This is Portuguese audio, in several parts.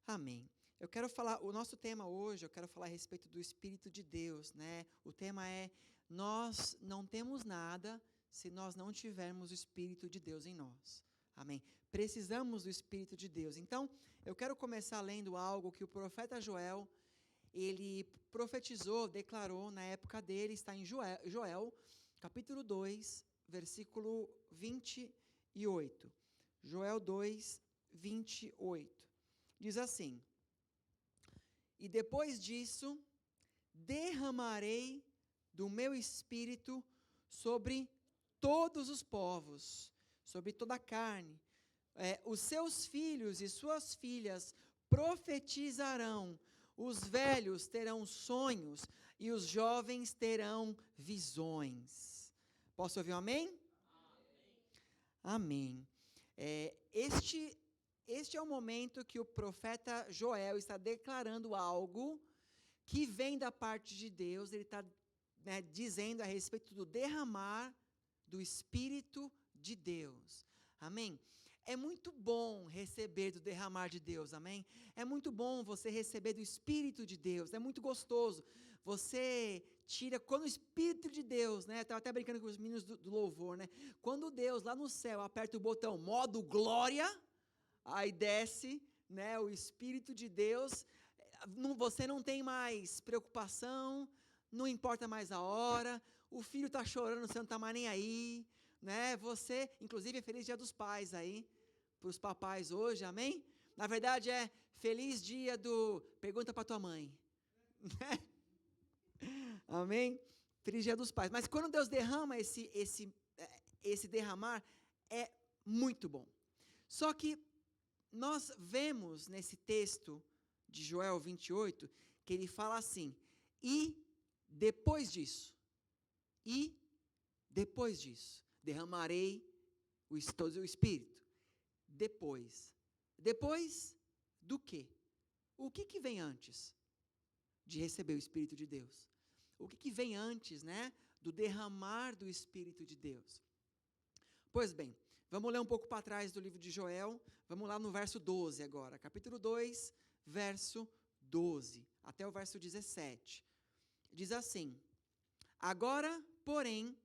Amém. Eu quero falar, o nosso tema hoje, eu quero falar a respeito do Espírito de Deus, né? O tema é, nós não temos nada se nós não tivermos o Espírito de Deus em nós. Amém. Precisamos do Espírito de Deus. Então, eu quero começar lendo algo que o profeta Joel, ele profetizou, declarou na época dele, está em Joel, capítulo 2, versículo 28. Joel 2, 28. Diz assim: e depois disso, derramarei do meu espírito sobre todos os povos, sobre toda a carne. Os seus filhos e suas filhas profetizarão, os velhos terão sonhos e os jovens terão visões. Posso ouvir um amém? Amém. Este é o momento que o profeta Joel está declarando algo que vem da parte de Deus. Ele está dizendo a respeito do derramar do Espírito de Deus. Amém? É muito bom receber do derramar de Deus, amém? É muito bom você receber do Espírito de Deus, é muito gostoso. Você tira, quando o Espírito de Deus, né? Estava até brincando com os meninos do louvor, né? Quando Deus lá no céu aperta o botão modo glória, aí desce, né, o Espírito de Deus, você não tem mais preocupação, não importa mais a hora, o filho está chorando, você não está mais nem aí, né, você, inclusive é Feliz Dia dos Pais aí, para os papais hoje, amém? Na verdade é Feliz Dia do, pergunta para tua mãe, né? Amém? Feliz Dia dos Pais, mas quando Deus derrama esse derramar, é muito bom. Só que nós vemos nesse texto de Joel 28, que ele fala assim, e depois disso, derramarei o Espírito. Depois do quê? O que vem antes de receber o Espírito de Deus? O que vem antes, né, do derramar do Espírito de Deus? Pois bem, vamos ler um pouco para trás do livro de Joel, vamos lá no verso 12 agora, capítulo 2, verso 12, até o verso 17. Diz assim: agora, porém,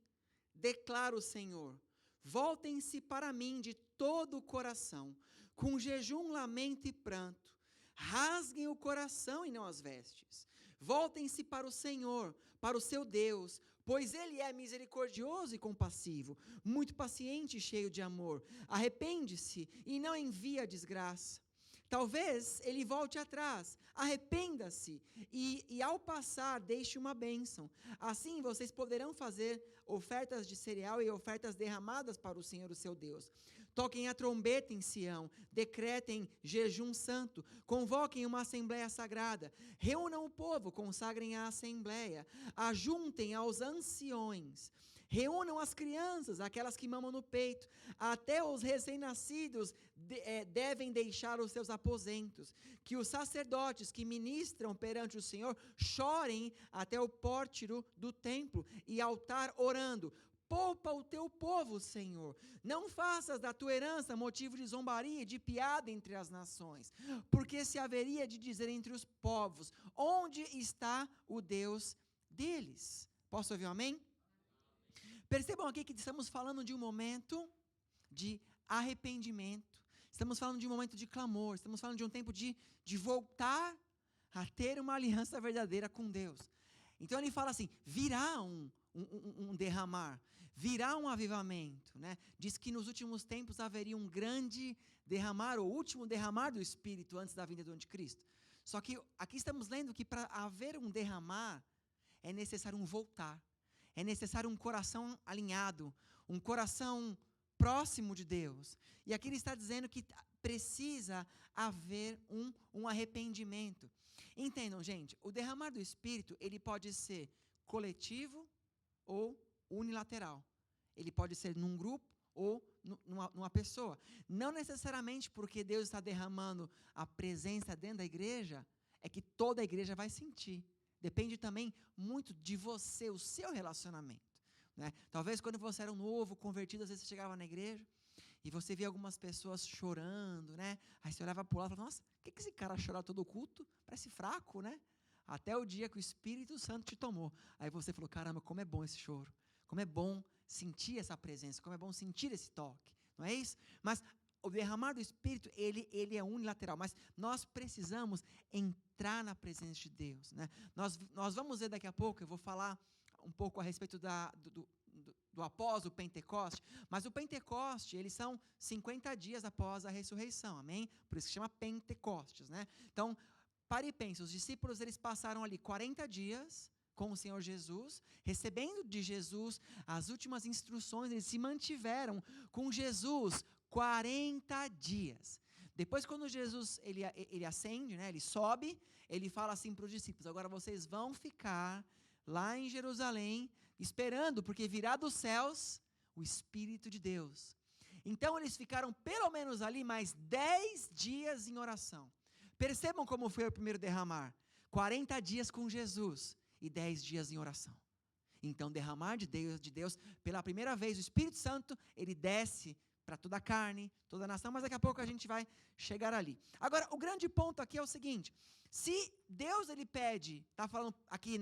declara o Senhor, voltem-se para mim de todo o coração, com jejum, lamento e pranto, rasguem o coração e não as vestes, voltem-se para o Senhor, para o seu Deus, pois Ele é misericordioso e compassivo, muito paciente e cheio de amor, arrepende-se e não envia desgraça. Talvez ele volte atrás, arrependa-se e ao passar deixe uma bênção. Assim vocês poderão fazer ofertas de cereal e ofertas derramadas para o Senhor, o seu Deus. Toquem a trombeta em Sião, decretem jejum santo, convoquem uma assembleia sagrada, reúnam o povo, consagrem a assembleia, ajuntem aos anciões, reúnam as crianças, aquelas que mamam no peito, até os recém-nascidos devem deixar os seus aposentos, que os sacerdotes que ministram perante o Senhor chorem até o pórtiro do templo e altar orando: poupa o teu povo, Senhor, não faças da tua herança motivo de zombaria e de piada entre as nações, porque se haveria de dizer entre os povos, onde está o Deus deles? Posso ouvir um amém? Percebam aqui que estamos falando de um momento de arrependimento, estamos falando de um momento de clamor, estamos falando de um tempo de voltar a ter uma aliança verdadeira com Deus. Então ele fala assim, virá um derramar, virá um avivamento, né? Diz que nos últimos tempos haveria um grande derramar, o último derramar do Espírito antes da vinda do Anticristo. Só que aqui estamos lendo que para haver um derramar, é necessário um voltar, é necessário um coração alinhado, um coração próximo de Deus. E aqui ele está dizendo que precisa haver um arrependimento. Entendam, gente, o derramar do Espírito, ele pode ser coletivo ou unilateral. Ele pode ser num grupo ou numa pessoa. Não necessariamente porque Deus está derramando a presença dentro da igreja, é que toda a igreja vai sentir. Depende também muito de você, o seu relacionamento, né? Talvez quando você era um novo convertido, às vezes você chegava na igreja E você via algumas pessoas chorando, né? Aí você olhava para o lado e falava, nossa, por que esse cara chora todo culto? Parece fraco, né? Até o dia que o Espírito Santo te tomou. Aí você falou, caramba, como é bom esse choro. Como é bom sentir essa presença, como é bom sentir esse toque. Não é isso? Mas o derramar do Espírito, ele é unilateral. Mas nós precisamos entrar na presença de Deus, né? Nós vamos ver daqui a pouco, eu vou falar um pouco a respeito do após o Pentecoste, mas o Pentecoste, eles são 50 dias após a ressurreição, amém? Por isso que chama Pentecostes, né? Então, pare e pense, os discípulos, eles passaram ali 40 dias com o Senhor Jesus, recebendo de Jesus as últimas instruções, eles se mantiveram com Jesus 40 dias. Depois, quando Jesus, ele ascende, né, ele sobe, ele fala assim para os discípulos, agora vocês vão ficar lá em Jerusalém, esperando, porque virá dos céus o Espírito de Deus. Então, eles ficaram pelo menos ali mais 10 dias em oração. Percebam como foi o primeiro derramar. 40 dias com Jesus e 10 dias em oração. Então, derramar de Deus, pela primeira vez, o Espírito Santo, ele desce para toda a carne, toda a nação, mas daqui a pouco a gente vai chegar ali. Agora, o grande ponto aqui é o seguinte, se Deus, ele pede, está falando aqui,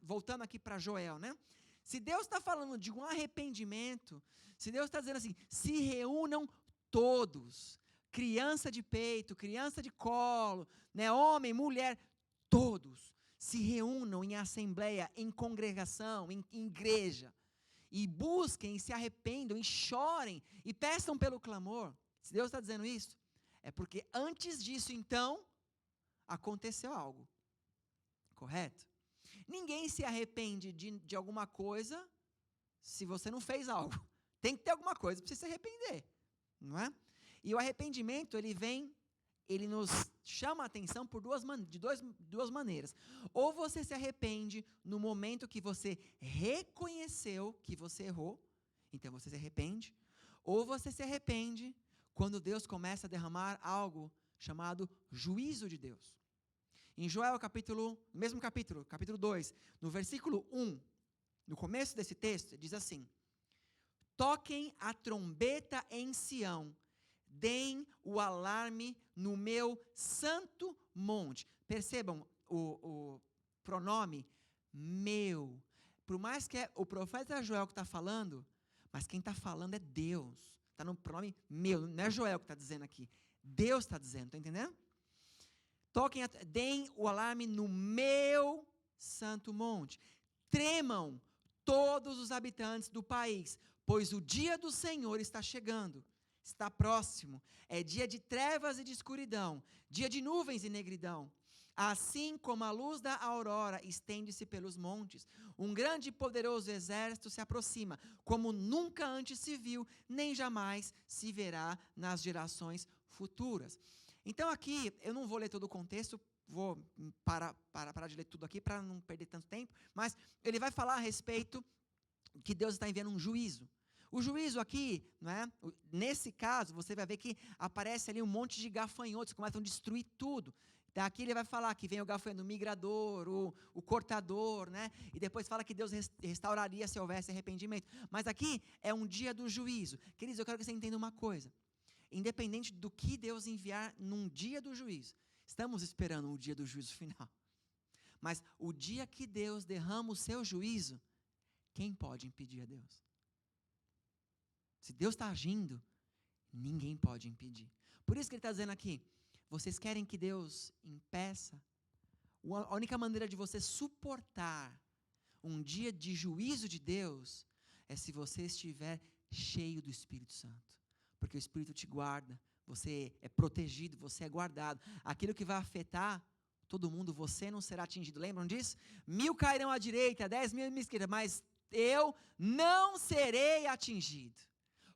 voltando aqui para Joel, né? Se Deus está falando de um arrependimento, se Deus está dizendo assim, se reúnam todos, criança de peito, criança de colo, né, homem, mulher, todos se reúnam em assembleia, em congregação, em igreja, e busquem, e se arrependam, e chorem, e peçam pelo clamor. Se Deus está dizendo isso, é porque antes disso, então, aconteceu algo. Correto? Ninguém se arrepende de alguma coisa se você não fez algo. Tem que ter alguma coisa para você se arrepender, não é? E o arrependimento, ele nos chama a atenção de duas maneiras. Ou você se arrepende no momento que você reconheceu que você errou, então você se arrepende, ou você se arrepende quando Deus começa a derramar algo chamado juízo de Deus. Em Joel, mesmo capítulo 2, no versículo 1, no começo desse texto, diz assim, toquem a trombeta em Sião, deem o alarme no meu santo monte. Percebam o pronome meu. Por mais que é o profeta Joel que está falando, mas quem está falando é Deus. Está no pronome meu, não é Joel que está dizendo aqui. Deus está dizendo, está entendendo? Deem o alarme no meu santo monte. Tremam todos os habitantes do país, pois o dia do Senhor está chegando. Está próximo, é dia de trevas e de escuridão, dia de nuvens e negridão. Assim como a luz da aurora estende-se pelos montes, um grande e poderoso exército se aproxima, como nunca antes se viu, nem jamais se verá nas gerações futuras. Então aqui, eu não vou ler todo o contexto, vou parar de ler tudo aqui para não perder tanto tempo, mas ele vai falar a respeito que Deus está enviando um juízo. O juízo aqui, não é? Nesse caso, você vai ver que aparece ali um monte de gafanhotos que começam a destruir tudo. Então, aqui ele vai falar que vem o gafanhoto, o migrador, o cortador, né? E depois fala que Deus restauraria se houvesse arrependimento. Mas aqui é um dia do juízo. Queridos, eu quero que você entenda uma coisa. Independente do que Deus enviar num dia do juízo, estamos esperando o dia do juízo final. Mas o dia que Deus derrama o seu juízo, quem pode impedir a Deus? Se Deus está agindo, ninguém pode impedir. Por isso que ele está dizendo aqui, vocês querem que Deus impeça? A única maneira de você suportar um dia de juízo de Deus é se você estiver cheio do Espírito Santo. Porque o Espírito te guarda, você é protegido, você é guardado. Aquilo que vai afetar todo mundo, você não será atingido. Lembram disso? 1000 cairão à direita, 10.000 à minha esquerda, mas eu não serei atingido.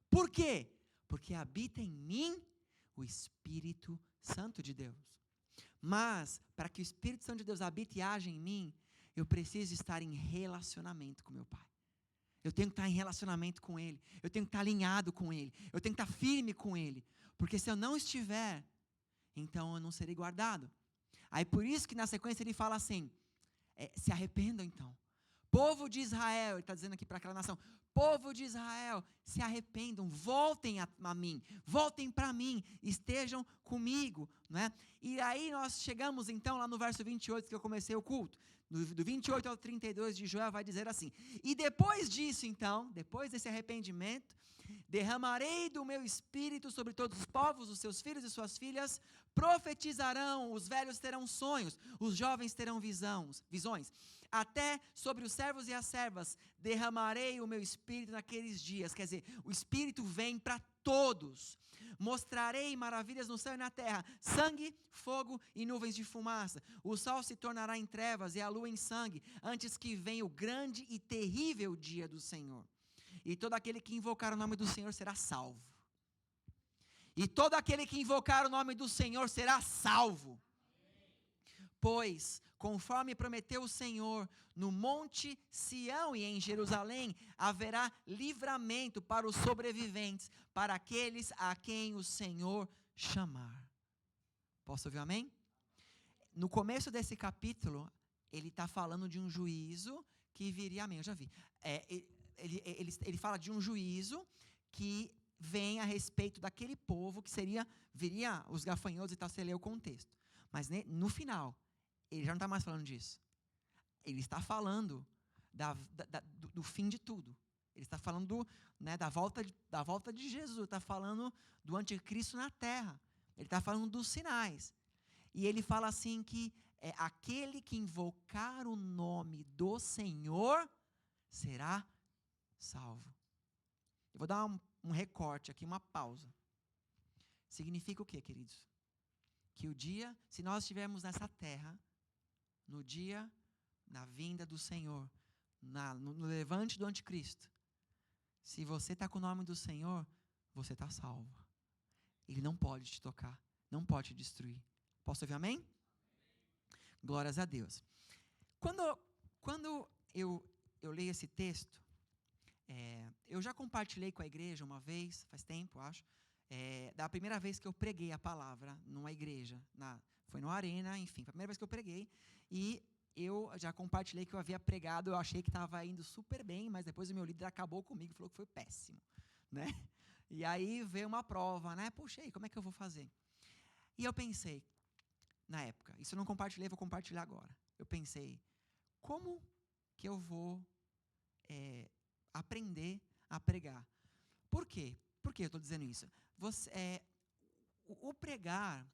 Por quê? Porque habita em mim o Espírito Santo de Deus. Mas, para que o Espírito Santo de Deus habite e haja em mim, eu preciso estar em relacionamento com meu Pai. Eu tenho que estar em relacionamento com Ele. Eu tenho que estar alinhado com Ele. Eu tenho que estar firme com Ele. Porque se eu não estiver, então eu não serei guardado. Aí por isso que na sequência ele fala assim, se arrependam então. Povo de Israel, ele está dizendo aqui para aquela nação, povo de Israel, se arrependam, voltem a mim, voltem para mim, estejam comigo, né? E aí nós chegamos então lá no verso 28 que eu comecei o culto, do 28 ao 32 de Joel vai dizer assim: e depois disso então, depois desse arrependimento, derramarei do meu espírito sobre todos os povos, os seus filhos e suas filhas profetizarão, os velhos terão sonhos, os jovens terão visões, até sobre os servos e as servas derramarei o meu espírito naqueles dias. Quer dizer, o espírito vem para todos. Mostrarei maravilhas no céu e na terra, sangue, fogo e nuvens de fumaça. O sol se tornará em trevas e a lua em sangue, antes que venha o grande e terrível dia do Senhor. E todo aquele que invocar o nome do Senhor será salvo. E todo aquele que invocar o nome do Senhor será salvo. Pois, conforme prometeu o Senhor, no monte Sião e em Jerusalém haverá livramento para os sobreviventes, para aqueles a quem o Senhor chamar. Posso ouvir um amém? No começo desse capítulo, ele está falando de um juízo que viria, amém, eu já vi. Ele fala de um juízo que vem a respeito daquele povo que viria os gafanhotos e tal, você lê o contexto. Mas no final, ele já não está mais falando disso. Ele está falando do fim de tudo. Ele está falando da volta de Jesus. Ele está falando do anticristo na terra. Ele está falando dos sinais. E ele fala assim que aquele que invocar o nome do Senhor será salvo. Eu vou dar um recorte aqui, uma pausa. Significa o quê, queridos? Que o dia, se nós estivermos nessa terra, no dia da vinda do Senhor, no levante do anticristo, se você está com o nome do Senhor, você está salvo. Ele não pode te tocar, não pode te destruir. Posso ouvir amém? Glórias a Deus. Quando eu leio esse texto, eu já compartilhei com a igreja uma vez, faz tempo, acho, da primeira vez que eu preguei a palavra numa igreja, foi no Arena, enfim, foi a primeira vez que eu preguei, e eu já compartilhei que eu havia pregado, eu achei que estava indo super bem, mas depois o meu líder acabou comigo, falou que foi péssimo, né? E aí veio uma prova, né? Puxa, aí, como é que eu vou fazer? E eu pensei, na época, isso eu não compartilhei, vou compartilhar agora. Eu pensei, como que eu vou aprender a pregar? Por quê? Por que eu estou dizendo isso? O pregar,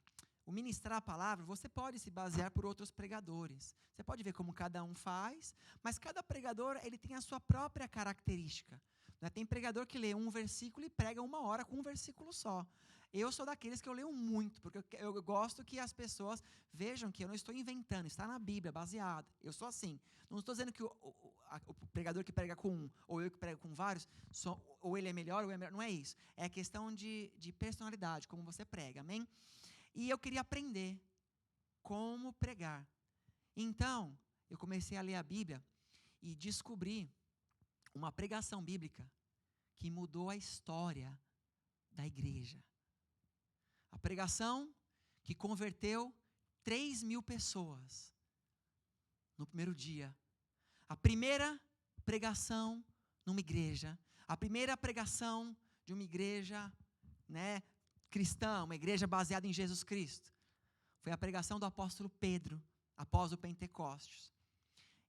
o ministrar a palavra, você pode se basear por outros pregadores. Você pode ver como cada um faz, mas cada pregador ele tem a sua própria característica. Né? Tem pregador que lê um versículo e prega 1 hora com um versículo só. Eu sou daqueles que eu leio muito, porque eu gosto que as pessoas vejam que eu não estou inventando, está na Bíblia, baseado. Eu sou assim. Não estou dizendo que o pregador que prega com um, ou eu que prego com vários, ou ele é melhor, ou é melhor. Não é isso. É questão de personalidade, como você prega, amém? E eu queria aprender como pregar. Então, eu comecei a ler a Bíblia e descobri uma pregação bíblica que mudou a história da igreja. A pregação que converteu 3.000 pessoas no primeiro dia. A primeira pregação numa igreja. A primeira pregação de uma igreja, cristã, uma igreja baseada em Jesus Cristo. Foi a pregação do apóstolo Pedro, após o Pentecostes.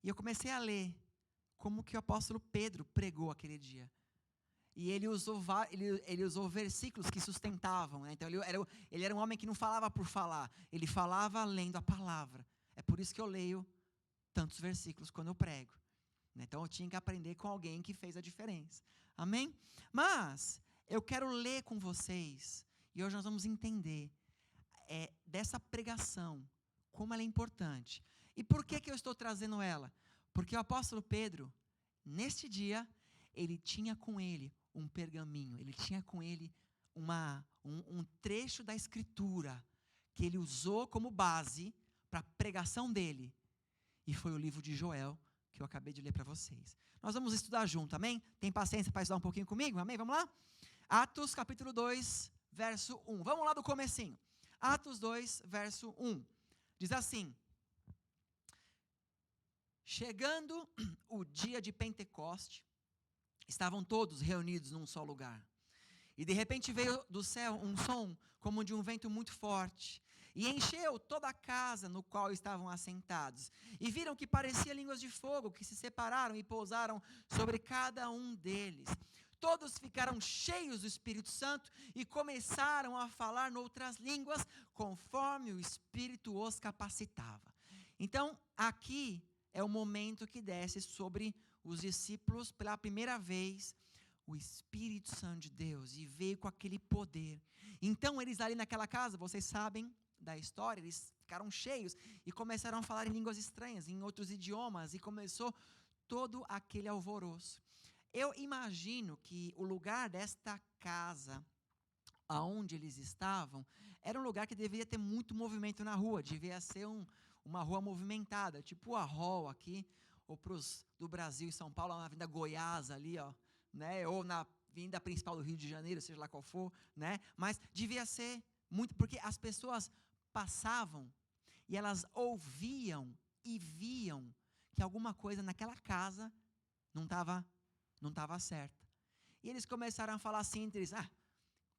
E eu comecei a ler como que o apóstolo Pedro pregou aquele dia. E ele usou versículos que sustentavam. Né? Então, ele era um homem que não falava por falar. Ele falava lendo a palavra. É por isso que eu leio tantos versículos quando eu prego. Né? Então, eu tinha que aprender com alguém que fez a diferença. Amém? Mas, eu quero ler com vocês. E hoje nós vamos entender dessa pregação, como ela é importante. E por que eu estou trazendo ela? Porque o apóstolo Pedro, neste dia, ele tinha com ele um pergaminho, ele tinha com ele um trecho da Escritura, que ele usou como base para a pregação dele. E foi o livro de Joel, que eu acabei de ler para vocês. Nós vamos estudar junto, amém? Tem paciência para estudar um pouquinho comigo? Amém? Vamos lá? Atos capítulo 2, verso 1. Vamos lá do comecinho. Atos 2, verso 1. Diz assim: chegando o dia de Pentecoste, estavam todos reunidos num só lugar. E de repente veio do céu um som como de um vento muito forte, e encheu toda a casa no qual estavam assentados. E viram que parecia línguas de fogo, que se separaram e pousaram sobre cada um deles. Todos ficaram cheios do Espírito Santo e começaram a falar noutras línguas, conforme o Espírito os capacitava. Então, aqui é o momento que desce sobre os discípulos pela primeira vez o Espírito Santo de Deus, e veio com aquele poder. Então eles ali naquela casa, vocês sabem da história, eles ficaram cheios e começaram a falar em línguas estranhas, em outros idiomas, e começou todo aquele alvoroço. Eu imagino que o lugar desta casa, aonde eles estavam, era um lugar que deveria ter muito movimento na rua, devia ser uma rua movimentada, tipo a Rol aqui, ou para os do Brasil e São Paulo, na Avenida Goiás ali, ó, né, ou na Avenida Principal do Rio de Janeiro, seja lá qual for, né, mas devia ser muito, porque as pessoas passavam e elas ouviam e viam que alguma coisa naquela casa não estava certa. E eles começaram a falar assim entre eles: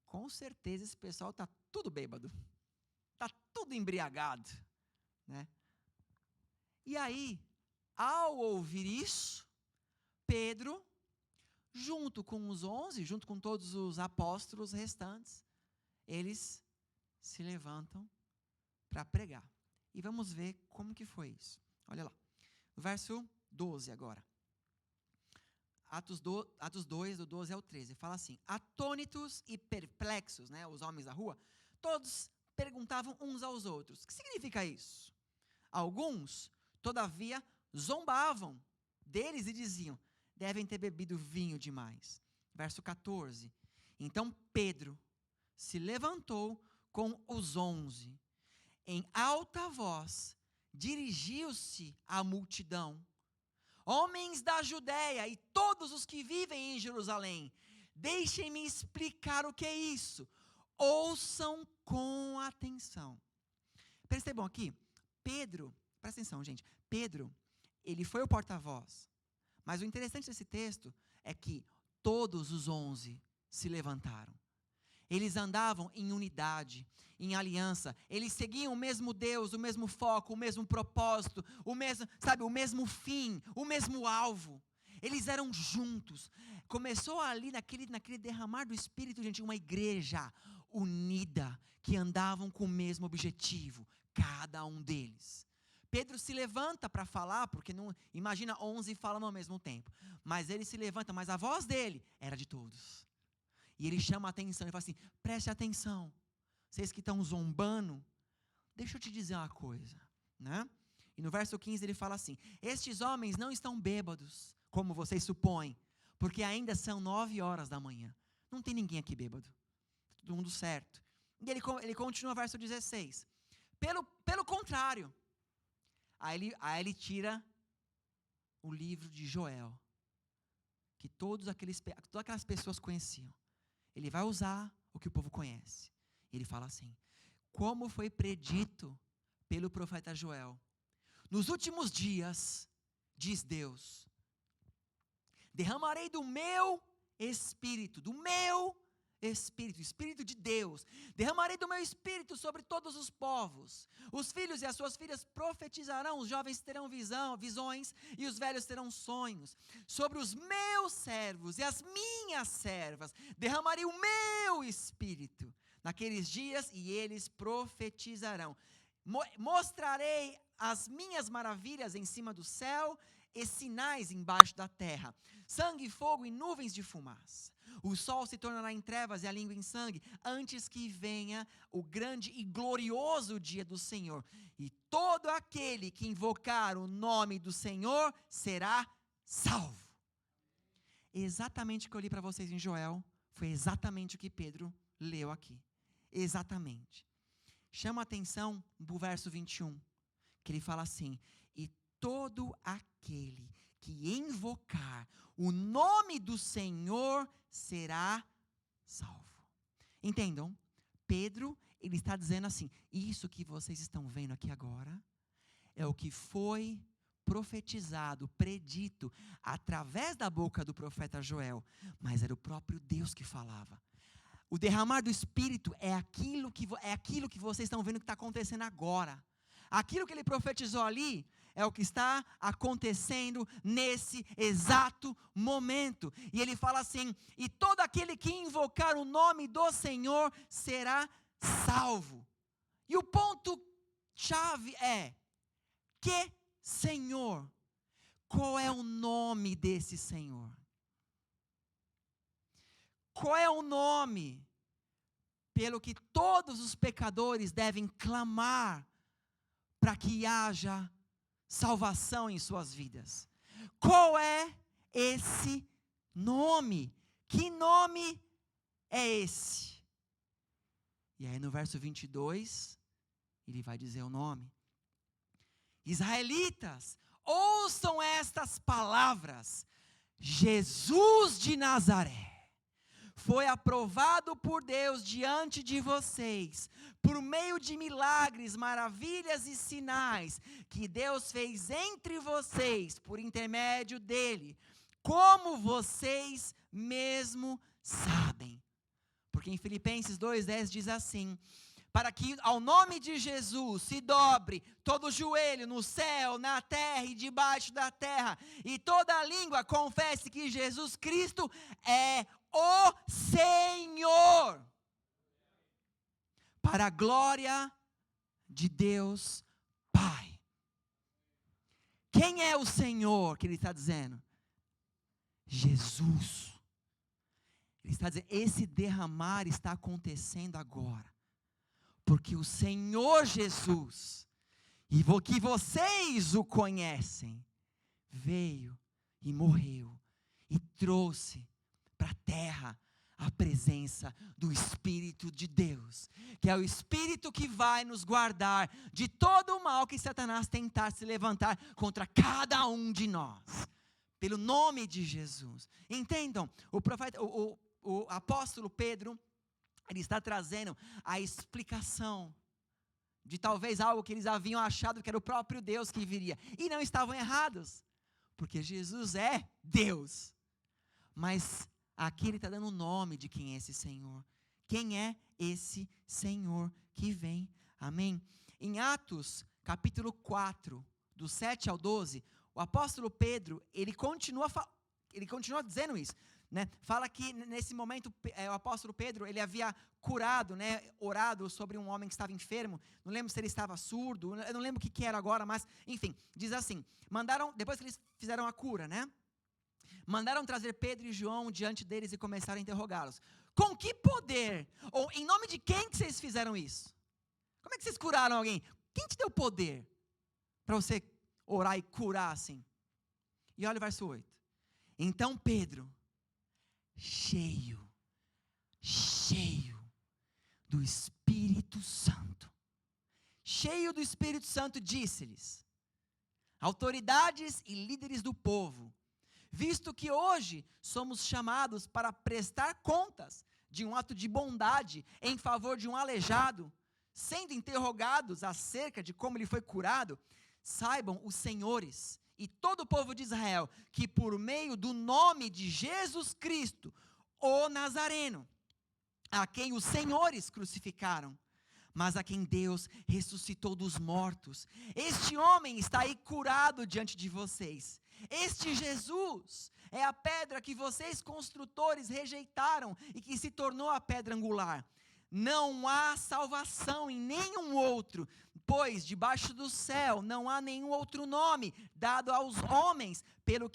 com certeza esse pessoal está tudo bêbado, está tudo embriagado, né? E aí, ao ouvir isso, Pedro, junto com os 11, junto com todos os apóstolos restantes, eles se levantam para pregar. E vamos ver como que foi isso. Olha lá, verso 12 agora. Atos 2, do 12 ao 13, fala assim: atônitos e perplexos, né, os homens da rua, todos perguntavam uns aos outros: o que significa isso? Alguns, todavia, zombavam deles e diziam: devem ter bebido vinho demais. Verso 14, então Pedro se levantou com os 11, em alta voz, dirigiu-se à multidão: homens da Judéia e todos os que vivem em Jerusalém, deixem-me explicar o que é isso. Ouçam com atenção. Percebam aqui, Pedro, presta atenção, gente. Pedro, ele foi o porta-voz. Mas o interessante desse texto é que todos os 11 se levantaram. Eles andavam em unidade, em aliança. Eles seguiam o mesmo Deus, o mesmo foco, o mesmo propósito, o mesmo fim, o mesmo alvo. Eles eram juntos. Começou ali naquele derramar do Espírito, gente, uma igreja unida, que andavam com o mesmo objetivo, cada um deles. Pedro se levanta para falar, porque não, imagina 11 falando ao mesmo tempo. Mas ele se levanta, mas a voz dele era de todos. E ele chama a atenção, ele fala assim: preste atenção, vocês que estão zombando, deixa eu te dizer uma coisa, né? E no verso 15 ele fala assim: estes homens não estão bêbados, como vocês supõem, porque ainda são 9 horas da manhã. Não tem ninguém aqui bêbado, todo mundo certo. E ele continua o verso 16: pelo contrário, aí ele tira o livro de Joel, que todas aquelas pessoas conheciam. Ele vai usar o que o povo conhece. Ele fala assim: como foi predito pelo profeta Joel, nos últimos dias, diz Deus, derramarei do meu Espírito, Espírito de Deus, derramarei do meu Espírito sobre todos os povos. Os filhos e as suas filhas profetizarão, os jovens terão visões e os velhos terão sonhos. Sobre os meus servos e as minhas servas derramarei o meu Espírito naqueles dias, e eles profetizarão. Mostrarei as minhas maravilhas em cima do céu e sinais embaixo da terra: sangue, fogo e nuvens de fumaça. O sol se tornará em trevas e a língua em sangue, antes que venha o grande e glorioso dia do Senhor. E todo aquele que invocar o nome do Senhor será salvo. Exatamente o que eu li para vocês em Joel, foi exatamente o que Pedro leu aqui. Exatamente. Chama a atenção para o verso 21, que ele fala assim: e todo aquele que invocar o nome do Senhor será salvo. Entendam? Pedro, ele está dizendo assim: isso que vocês estão vendo aqui agora é o que foi profetizado, predito, através da boca do profeta Joel, mas era o próprio Deus que falava. O derramar do Espírito é aquilo que vocês estão vendo que está acontecendo agora. Aquilo que ele profetizou ali é o que está acontecendo nesse exato momento. E ele fala assim: e todo aquele que invocar o nome do Senhor será salvo. E o ponto-chave é: que Senhor? Qual é o nome desse Senhor? Qual é o nome pelo que todos os pecadores devem clamar para que haja salvação em suas vidas? Qual é esse nome? Que nome é esse? E aí no verso 22, ele vai dizer o nome. Israelitas, ouçam estas palavras: Jesus de Nazaré foi aprovado por Deus diante de vocês, por meio de milagres, maravilhas e sinais, que Deus fez entre vocês, por intermédio dele, como vocês mesmo sabem. Porque em Filipenses 2:10 diz assim: para que ao nome de Jesus se dobre todo joelho no céu, na terra e debaixo da terra, e toda língua confesse que Jesus Cristo é o Senhor, para a glória de Deus Pai. Quem é o Senhor que ele está dizendo? Jesus. Ele está dizendo, esse derramar está acontecendo agora, porque o Senhor Jesus, e que vocês o conhecem, veio e morreu, e trouxe para a terra a presença do Espírito de Deus, que é o Espírito que vai nos guardar de todo o mal que Satanás tentar se levantar contra cada um de nós, pelo nome de Jesus. Entendam, o apóstolo Pedro, ele está trazendo a explicação de talvez algo que eles haviam achado que era o próprio Deus que viria, e não estavam errados, porque Jesus é Deus, mas aqui ele está dando o nome de quem é esse Senhor. Quem é esse Senhor que vem? Amém? Em Atos, capítulo 4, do 7 ao 12, o apóstolo Pedro, ele continua dizendo isso, né? Fala que nesse momento, o apóstolo Pedro, ele havia curado, né? Orado sobre um homem que estava enfermo. Não lembro se ele estava surdo, eu não lembro o que era agora, mas, enfim, diz assim, depois que eles fizeram a cura, né? Mandaram trazer Pedro e João diante deles e começaram a interrogá-los. Com que poder? Ou em nome de quem que vocês fizeram isso? Como é que vocês curaram alguém? Quem te deu poder para você orar e curar assim? E olha o verso 8. Então Pedro, cheio do Espírito Santo, disse-lhes: autoridades e líderes do povo, visto que hoje somos chamados para prestar contas de um ato de bondade em favor de um aleijado, sendo interrogados acerca de como ele foi curado, saibam os senhores e todo o povo de Israel que por meio do nome de Jesus Cristo, o Nazareno, a quem os senhores crucificaram, mas a quem Deus ressuscitou dos mortos, este homem está aí curado diante de vocês. Este Jesus é a pedra que vocês construtores rejeitaram e que se tornou a pedra angular. Não há salvação em nenhum outro, pois debaixo do céu não há nenhum outro nome dado aos homens pelo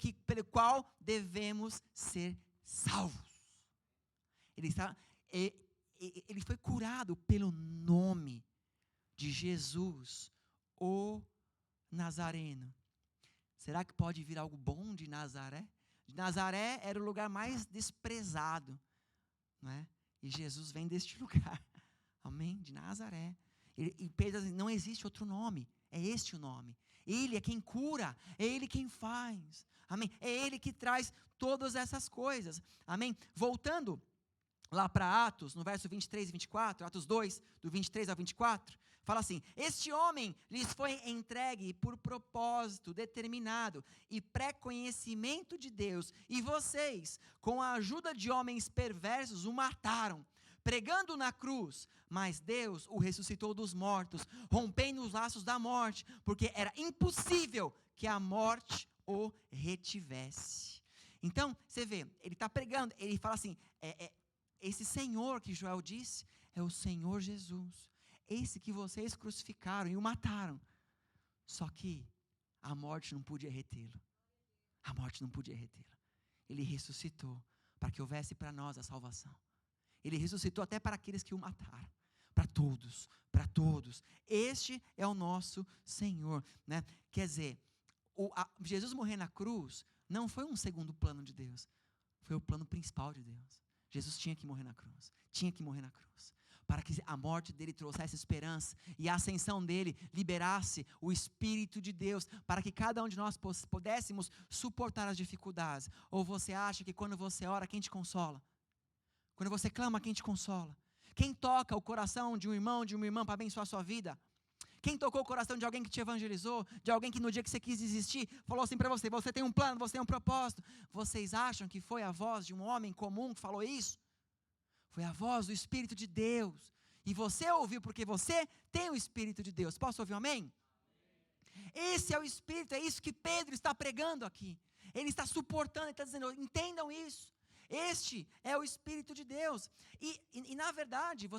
qual devemos ser salvos. Ele foi curado pelo nome de Jesus, o Nazareno. Será que pode vir algo bom de Nazaré? Nazaré era o lugar mais desprezado, não é? E Jesus vem deste lugar, amém? De Nazaré. E Pedro diz, não existe outro nome, é este o nome. Ele é quem cura, é Ele quem faz, amém? É Ele que traz todas essas coisas, amém? Voltando lá para Atos, no verso 23 e 24, Atos 2, do 23 ao 24, Fala assim: este homem lhes foi entregue por propósito determinado e pré-conhecimento de Deus, e vocês, com a ajuda de homens perversos, o mataram, pregando na cruz. Mas Deus o ressuscitou dos mortos, rompendo os laços da morte, porque era impossível que a morte o retivesse. Então, você vê, ele está pregando, ele fala assim, esse Senhor que Joel disse, é o Senhor Jesus, esse que vocês crucificaram e o mataram. Só que a morte não podia retê-lo. A morte não podia retê-lo. Ele ressuscitou para que houvesse para nós a salvação. Ele ressuscitou até para aqueles que o mataram. Para todos, para todos. Este é o nosso Senhor, né? Quer dizer, Jesus morrer na cruz não foi um segundo plano de Deus. Foi o plano principal de Deus. Jesus tinha que morrer na cruz. Tinha que morrer na cruz. Para que a morte dele trouxesse esperança e a ascensão dele liberasse o Espírito de Deus, para que cada um de nós pudéssemos suportar as dificuldades. Ou você acha que quando você ora, quem te consola? Quando você clama, quem te consola? Quem toca o coração de um irmão, de uma irmã para abençoar a sua vida? Quem tocou o coração de alguém que te evangelizou? De alguém que no dia que você quis desistir, falou assim para você: você tem um plano, você tem um propósito. Vocês acham que foi a voz de um homem comum que falou isso? Foi a voz do Espírito de Deus. E você ouviu porque você tem o Espírito de Deus. Posso ouvir um amém? Esse é o Espírito, é isso que Pedro está pregando aqui. Ele está suportando, ele está dizendo: entendam isso. Este é o Espírito de Deus. E na verdade,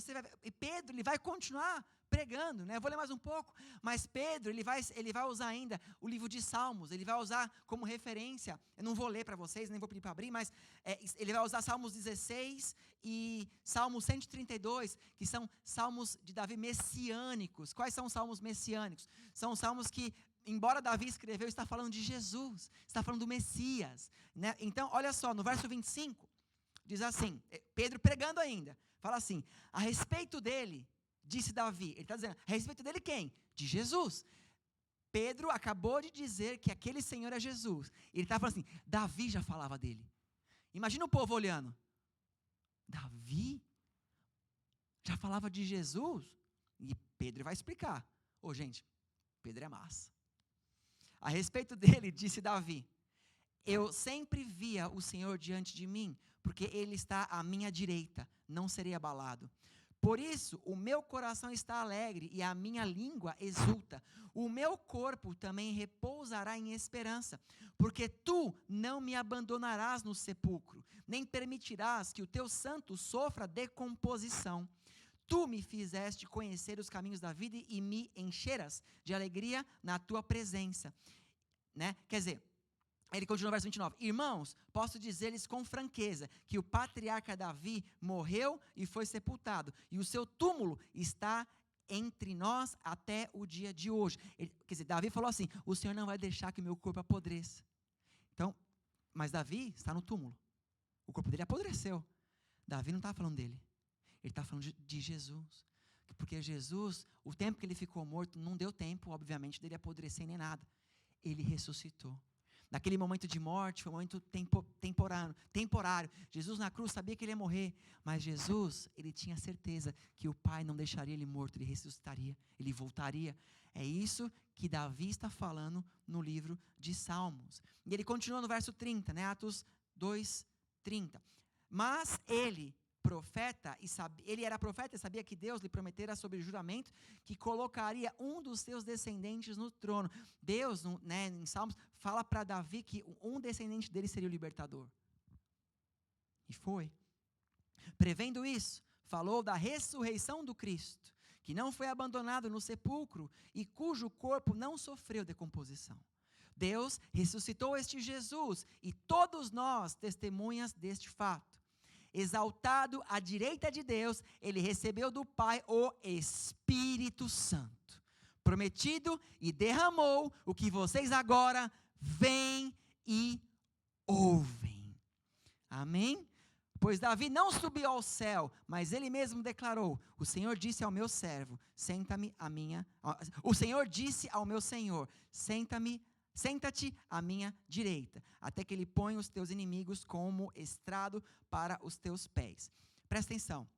Pedro ele vai continuar pregando, né? Eu vou ler mais um pouco, mas Pedro ele vai usar ainda o livro de Salmos, ele vai usar como referência, eu não vou ler para vocês, nem vou pedir para abrir, mas ele vai usar Salmos 16 e Salmos 132, que são salmos de Davi messiânicos. Quais são os salmos messiânicos? São salmos que, embora Davi escreveu, está falando de Jesus, está falando do Messias, né? Então, olha só, no verso 25, diz assim, Pedro pregando ainda, fala assim: a respeito dele, disse Davi, ele está dizendo, a respeito dele quem? De Jesus. Pedro acabou de dizer que aquele Senhor é Jesus, ele está falando assim, Davi já falava dele. Imagina o povo olhando, Davi já falava de Jesus? E Pedro vai explicar. Gente, Pedro é massa. A respeito dele, disse Davi: eu sempre via o Senhor diante de mim, porque Ele está à minha direita, não serei abalado. Por isso, o meu coração está alegre e a minha língua exulta. O meu corpo também repousará em esperança, porque tu não me abandonarás no sepulcro, nem permitirás que o teu santo sofra decomposição. Tu me fizeste conhecer os caminhos da vida e me encheras de alegria na tua presença. Né? Quer dizer, ele continua no verso 29. Irmãos, posso dizer-lhes com franqueza que o patriarca Davi morreu e foi sepultado, e o seu túmulo está entre nós até o dia de hoje. Quer dizer, Davi falou assim: o Senhor não vai deixar que o meu corpo apodreça. Então, mas Davi está no túmulo. O corpo dele apodreceu. Davi não está falando dele. Ele está falando de Jesus. Porque Jesus, o tempo que ele ficou morto, não deu tempo, obviamente, dele apodrecer nem nada. Ele ressuscitou. Naquele momento de morte, foi um momento temporário. Jesus na cruz sabia que ele ia morrer, mas Jesus, ele tinha certeza que o Pai não deixaria ele morto, ele ressuscitaria, ele voltaria. É isso que Davi está falando no livro de Salmos. E ele continua no verso 30, né? Atos 2, 30. Mas ele era profeta e sabia que Deus lhe prometera sob juramento que colocaria um dos seus descendentes no trono. Deus, né, em Salmos, fala para Davi que um descendente dele seria o libertador. E foi. Prevendo isso, falou da ressurreição do Cristo, que não foi abandonado no sepulcro e cujo corpo não sofreu decomposição. Deus ressuscitou este Jesus e todos nós testemunhas deste fato. Exaltado à direita de Deus, ele recebeu do Pai o Espírito Santo, prometido, e derramou o que vocês agora veem e ouvem. Amém? Pois Davi não subiu ao céu, mas ele mesmo declarou: o Senhor disse ao meu servo, o Senhor disse ao meu Senhor, senta-te à minha direita, até que ele ponha os teus inimigos como estrado para os teus pés. Presta atenção.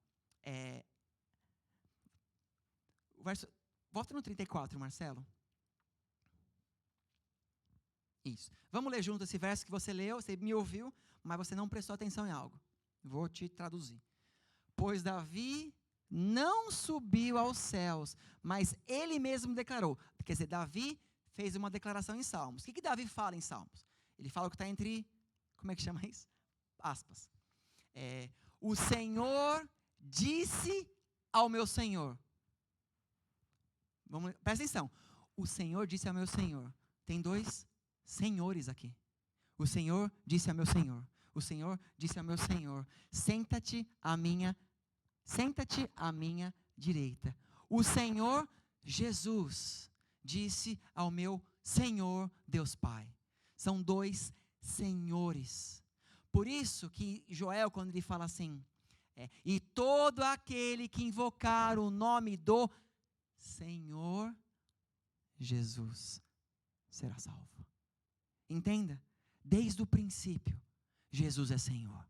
Volta no 34, Marcelo. Isso. Vamos ler junto esse verso que você leu, você me ouviu, mas você não prestou atenção em algo. Vou te traduzir. Pois Davi não subiu aos céus, mas ele mesmo declarou. Quer dizer, Davi fez uma declaração em Salmos. O que Davi fala em Salmos? Ele fala o que está entre, como é que chama isso? Aspas. O Senhor disse ao meu Senhor. Presta atenção. O Senhor disse ao meu Senhor. Tem dois senhores aqui. O Senhor disse ao meu Senhor. O Senhor disse ao meu Senhor. Senta-te à minha direita. O Senhor Jesus disse ao meu Senhor Deus Pai. São dois senhores. Por isso que Joel, quando ele fala assim, e todo aquele que invocar o nome do Senhor Jesus será salvo. Entenda? Desde o princípio, Jesus é Senhor.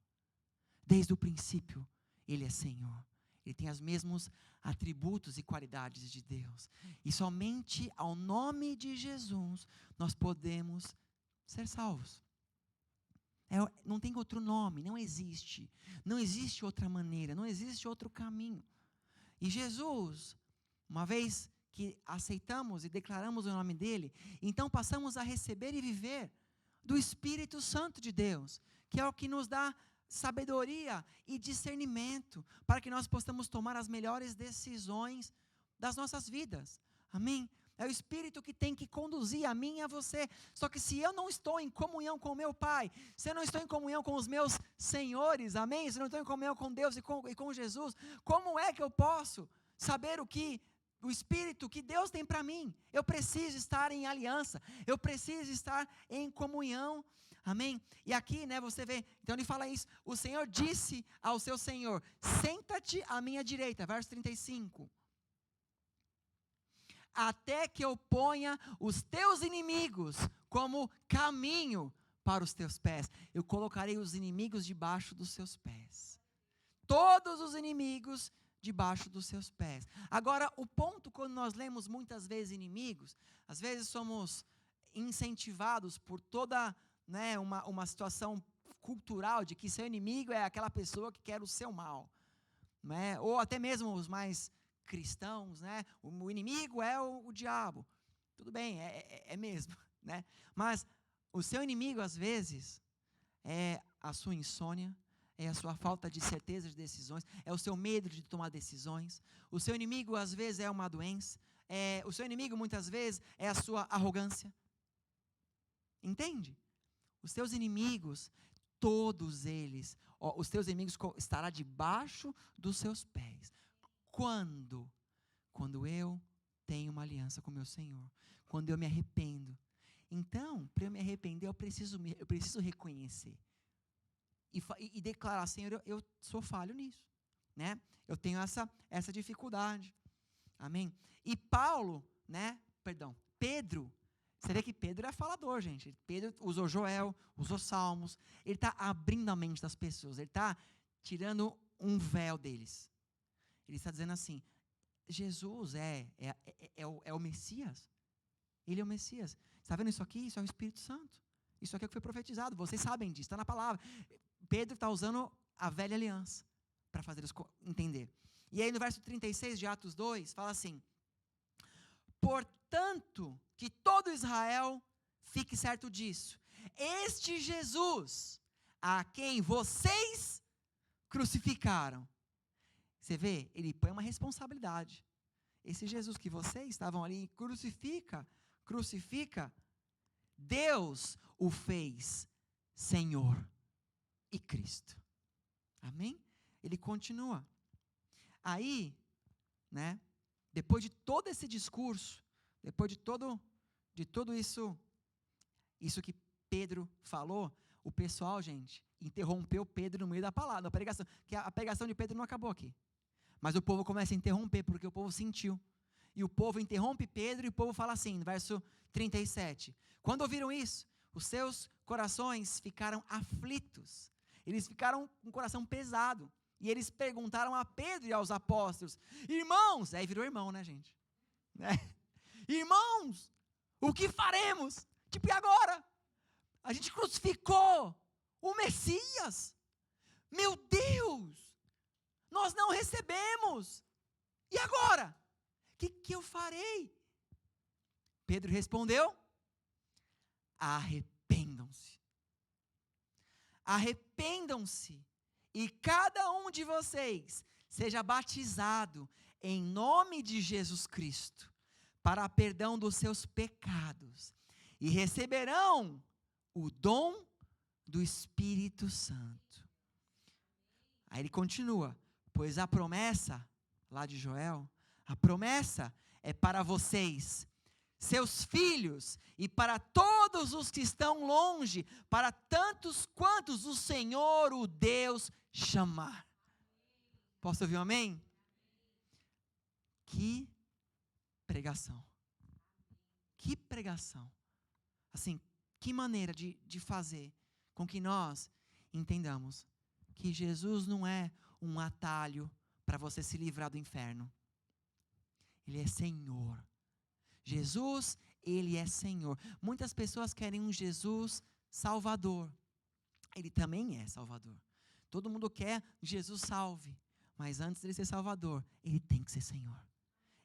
Desde o princípio, Ele é Senhor. Ele tem os mesmos atributos e qualidades de Deus. E somente ao nome de Jesus nós podemos ser salvos. Não tem outro nome, não existe. Não existe outra maneira, não existe outro caminho. E Jesus, uma vez que aceitamos e declaramos o nome dEle, então passamos a receber e viver do Espírito Santo de Deus, que é o que nos dá sabedoria e discernimento, para que nós possamos tomar as melhores decisões das nossas vidas. Amém? É o Espírito que tem que conduzir a mim e a você. Só que se eu não estou em comunhão com o meu Pai, se eu não estou em comunhão com os meus senhores, amém? Se eu não estou em comunhão com Deus e com Jesus, como é que eu posso saber o Espírito que Deus tem para mim? Eu preciso estar em aliança, eu preciso estar em comunhão, amém? E aqui, você vê, então ele fala isso, o Senhor disse ao seu Senhor, senta-te à minha direita, verso 35. Até que eu ponha os teus inimigos como caminho para os teus pés. Eu colocarei os inimigos debaixo dos seus pés. Todos os inimigos debaixo dos seus pés. Agora, o ponto, quando nós lemos muitas vezes inimigos, às vezes somos incentivados por toda uma situação cultural de que seu inimigo é aquela pessoa que quer o seu mal. Ou até mesmo os mais cristãos, o inimigo é o diabo. Tudo bem, é mesmo, mas o seu inimigo às vezes é a sua insônia, é a sua falta de certeza de decisões, é o seu medo de tomar decisões. O seu inimigo às vezes é uma doença, o seu inimigo muitas vezes é a sua arrogância. Entende? Os teus inimigos, todos eles, os teus inimigos estarão debaixo dos seus pés. Quando eu tenho uma aliança com meu Senhor, quando eu me arrependo. Então, para eu me arrepender, eu preciso reconhecer e declarar, Senhor, eu sou falho nisso, eu tenho essa dificuldade, amém? E Pedro, você vê que Pedro é falador, gente. Pedro usou Joel, usou Salmos, ele está abrindo a mente das pessoas, ele está tirando um véu deles. Ele está dizendo assim, Jesus é o Messias. Ele é o Messias. Está vendo isso aqui? Isso é o Espírito Santo. Isso aqui é o que foi profetizado. Vocês sabem disso, está na palavra. Pedro está usando a velha aliança para fazer eles entender. E aí no verso 36 de Atos 2, fala assim, portanto, que todo Israel fique certo disso. Este Jesus, a quem vocês crucificaram. Você vê, ele põe uma responsabilidade. Esse Jesus que vocês estavam ali, crucifica, Deus o fez Senhor e Cristo. Amém? Ele continua. Aí, depois de todo esse discurso, depois de tudo isso que Pedro falou, o pessoal, gente, interrompeu Pedro no meio da palavra, da pregação, que a pregação de Pedro não acabou aqui. Mas o povo começa a interromper, porque o povo sentiu. E o povo interrompe Pedro, e o povo fala assim, no verso 37. Quando ouviram isso, os seus corações ficaram aflitos. Eles ficaram com o coração pesado. E eles perguntaram a Pedro e aos apóstolos, irmãos, aí virou irmão, gente? né? Irmãos, o que faremos? Tipo, e agora? A gente crucificou o Messias. Meu Deus, nós não recebemos. E agora? O que eu farei? Pedro respondeu: arrependam-se. Arrependam-se e cada um de vocês seja batizado em nome de Jesus Cristo para perdão dos seus pecados e receberão o dom do Espírito Santo. Aí ele continua: pois a promessa, lá de Joel, a promessa é para vocês, seus filhos, e para todos os que estão longe, para tantos quantos o Senhor, o Deus, chamar. Posso ouvir um amém? Que pregação. Que pregação. Assim, que maneira de fazer com que nós entendamos que Jesus não é um atalho para você se livrar do inferno. Ele é Senhor. Jesus, Ele é Senhor. Muitas pessoas querem um Jesus Salvador. Ele também é Salvador. Todo mundo quer Jesus salve. Mas antes de Ele ser Salvador, Ele tem que ser Senhor.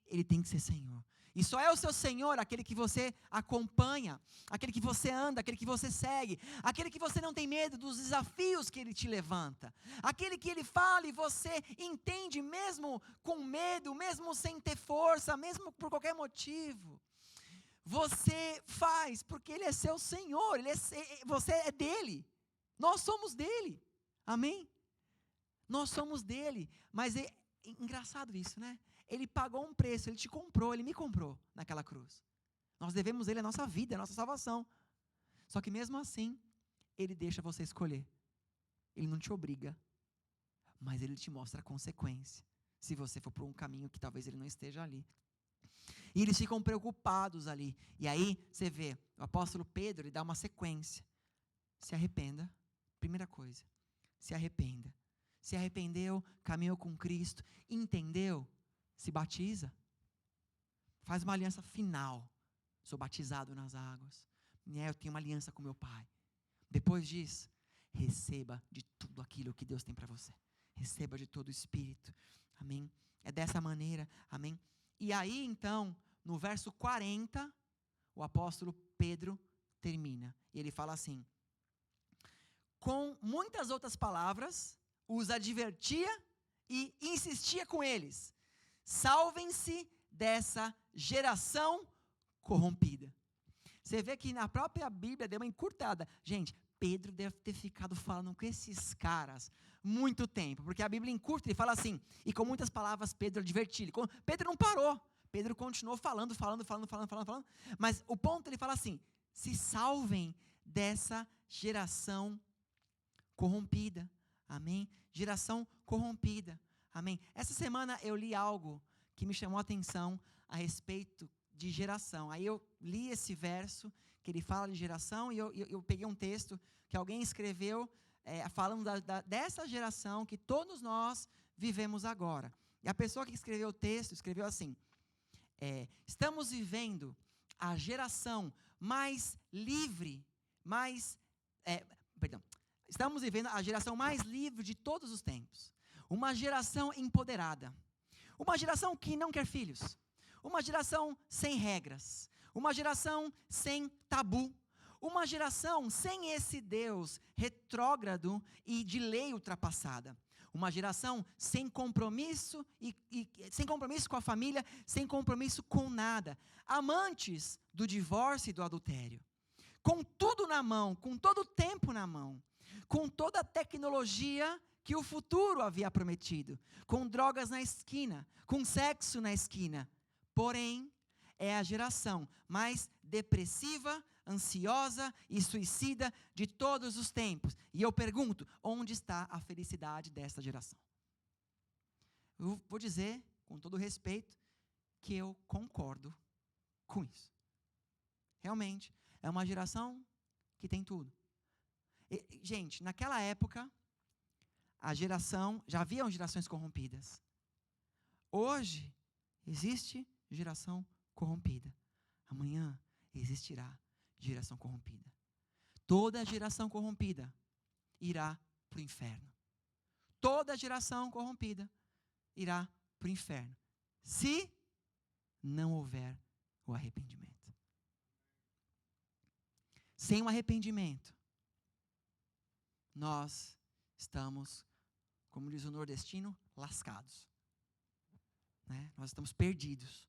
Ele tem que ser Senhor. E só é o seu Senhor aquele que você acompanha, aquele que você anda, aquele que você segue, aquele que você não tem medo dos desafios que Ele te levanta, aquele que Ele fala e você entende mesmo com medo, mesmo sem ter força, mesmo por qualquer motivo. Você faz porque Ele é seu Senhor, você é dEle, nós somos dEle, amém? Nós somos dEle, mas é engraçado isso, né? Ele pagou um preço, Ele te comprou, Ele me comprou naquela cruz. Nós devemos Ele a nossa vida, a nossa salvação. Só que mesmo assim, Ele deixa você escolher. Ele não te obriga, mas Ele te mostra a consequência, se você for por um caminho que talvez Ele não esteja ali. E eles ficam preocupados ali. E aí, você vê, o apóstolo Pedro, ele dá uma sequência. Se arrependa, primeira coisa, se arrependa. Se arrependeu, caminhou com Cristo, entendeu? Se batiza, faz uma aliança final. Sou batizado nas águas, eu tenho uma aliança com meu Pai. Depois disso, receba de tudo aquilo que Deus tem para você. Receba de todo o Espírito, amém? É dessa maneira, amém? E aí então, no verso 40, o apóstolo Pedro termina, e ele fala assim: com muitas outras palavras, os advertia e insistia com eles: salvem-se dessa geração corrompida. Você vê que na própria Bíblia deu uma encurtada. Gente, Pedro deve ter ficado falando com esses caras muito tempo, porque a Bíblia encurta e fala assim, e com muitas palavras Pedro advertiu. Pedro não parou, Pedro continuou falando, mas o ponto ele fala assim: se salvem dessa geração corrompida, amém? Geração corrompida. Amém? Essa semana eu li algo que me chamou a atenção a respeito de geração. Aí eu li esse verso, que ele fala de geração, e eu peguei um texto que alguém escreveu, falando dessa geração que todos nós vivemos agora. E a pessoa que escreveu o texto, escreveu assim: estamos vivendo a geração mais livre, estamos vivendo a geração mais livre de todos os tempos. Uma geração empoderada. Uma geração que não quer filhos. Uma geração sem regras. Uma geração sem tabu. Uma geração sem esse Deus retrógrado e de lei ultrapassada. Uma geração sem compromisso sem compromisso com a família, sem compromisso com nada. Amantes do divórcio e do adultério. Com tudo na mão, com todo o tempo na mão. Com toda a tecnologia que o futuro havia prometido, com drogas na esquina, com sexo na esquina. Porém, é a geração mais depressiva, ansiosa e suicida de todos os tempos. E eu pergunto, onde está a felicidade desta geração? Eu vou dizer, com todo respeito, que eu concordo com isso. Realmente, é uma geração que tem tudo. Gente, naquela época, já haviam gerações corrompidas. Hoje, existe geração corrompida. Amanhã existirá geração corrompida. Toda geração corrompida irá para o inferno. Toda geração corrompida irá para o inferno, se não houver o arrependimento. Sem o arrependimento, nós estamos, como diz o nordestino, lascados. Né? Nós estamos perdidos.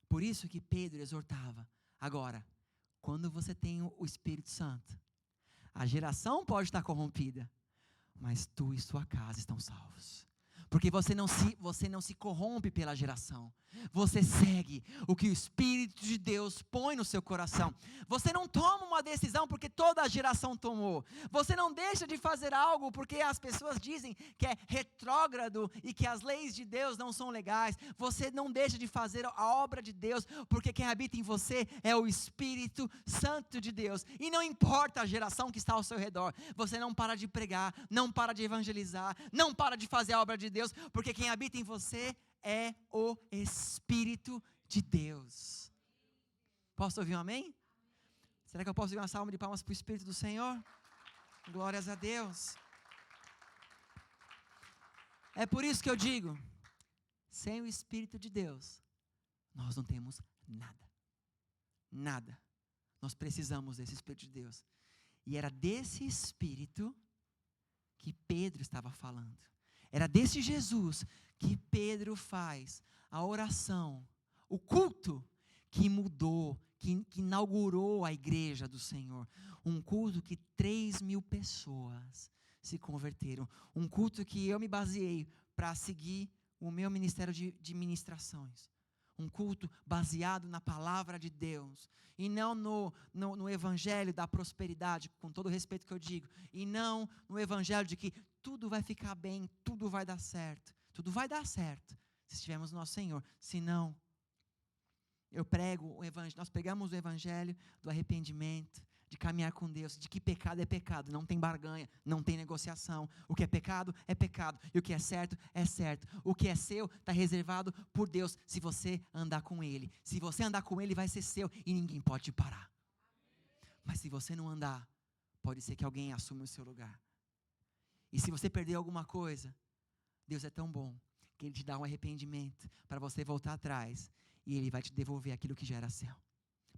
Por isso que Pedro exortava. Agora, quando você tem o Espírito Santo, a geração pode estar corrompida, mas tu e sua casa estão salvos. Porque você não se corrompe pela geração. Você segue o que o Espírito de Deus põe no seu coração. Você não toma uma decisão porque toda a geração tomou. Você não deixa de fazer algo porque as pessoas dizem que é retrógrado e que as leis de Deus não são legais. Você não deixa de fazer a obra de Deus porque quem habita em você é o Espírito Santo de Deus. E não importa a geração que está ao seu redor. Você não para de pregar, não para de evangelizar, não para de fazer a obra de Deus, porque quem habita em você é o Espírito de Deus. Posso ouvir um amém? Será que eu posso ouvir uma salva de palmas para o Espírito do Senhor? Glórias a Deus. É por isso que eu digo, sem o Espírito de Deus, nós não temos nada. Nada. Nós precisamos desse Espírito de Deus. E era desse Espírito que Pedro estava falando. Era desse Jesus que Pedro faz a oração, o culto que mudou, que inaugurou a igreja do Senhor. Um culto que 3.000 pessoas se converteram. Um culto que eu me baseei para seguir o meu ministério de ministrações. Um culto baseado na palavra de Deus. E não no evangelho da prosperidade, com todo o respeito que eu digo. E não no evangelho de que tudo vai ficar bem, tudo vai dar certo. Tudo vai dar certo se estivermos no nosso Senhor. Se não, eu prego o evangelho. Nós pegamos o evangelho do arrependimento, de caminhar com Deus, de que pecado é pecado, não tem barganha, não tem negociação. O que é pecado, e o que é certo. O que é seu, está reservado por Deus, se você andar com Ele. Se você andar com Ele, vai ser seu, e ninguém pode te parar. Mas se você não andar, pode ser que alguém assuma o seu lugar. E se você perder alguma coisa, Deus é tão bom, que Ele te dá um arrependimento, para você voltar atrás, e Ele vai te devolver aquilo que já era seu.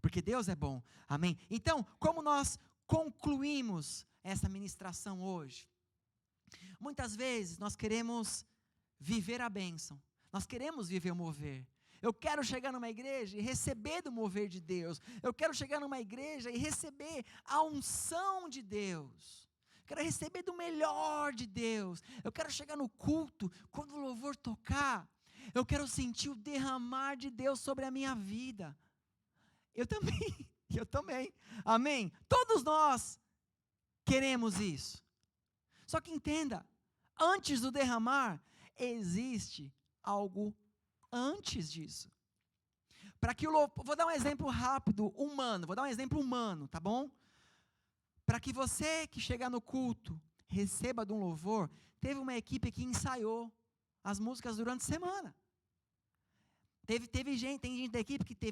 Porque Deus é bom, amém? Então, como nós concluímos essa ministração hoje? Muitas vezes nós queremos viver a bênção, nós queremos viver o mover. Eu quero chegar numa igreja e receber do mover de Deus. Eu quero chegar numa igreja e receber a unção de Deus. Quero receber do melhor de Deus. Eu quero chegar no culto, quando o louvor tocar, eu quero sentir o derramar de Deus sobre a minha vida. Eu também, amém? Todos nós queremos isso. Só que entenda, antes do derramar, existe algo antes disso. Vou dar um exemplo rápido, humano, tá bom? Para que você que chegar no culto, receba de um louvor, teve uma equipe que ensaiou as músicas durante a semana. Tem gente da equipe que tem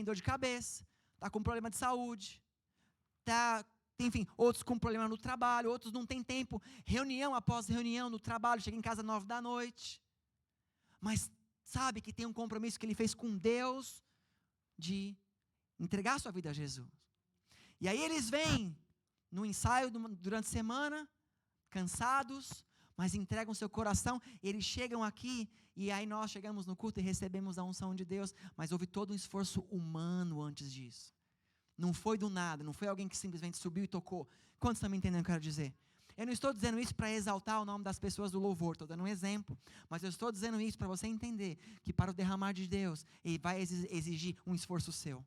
dor de cabeça, está com problema de saúde, enfim, outros com problema no trabalho, outros não têm tempo, reunião após reunião no trabalho, chega em casa às 9 da noite, mas sabe que tem um compromisso que ele fez com Deus, de entregar sua vida a Jesus. E aí eles vêm no ensaio durante a semana, cansados, mas entregam seu coração, eles chegam aqui, e aí nós chegamos no culto e recebemos a unção de Deus, mas houve todo um esforço humano antes disso. Não foi do nada, não foi alguém que simplesmente subiu e tocou. Quantos estão me entendendo o que eu quero dizer? Eu não estou dizendo isso para exaltar o nome das pessoas do louvor, estou dando um exemplo, mas eu estou dizendo isso para você entender que para o derramar de Deus, ele vai exigir um esforço seu,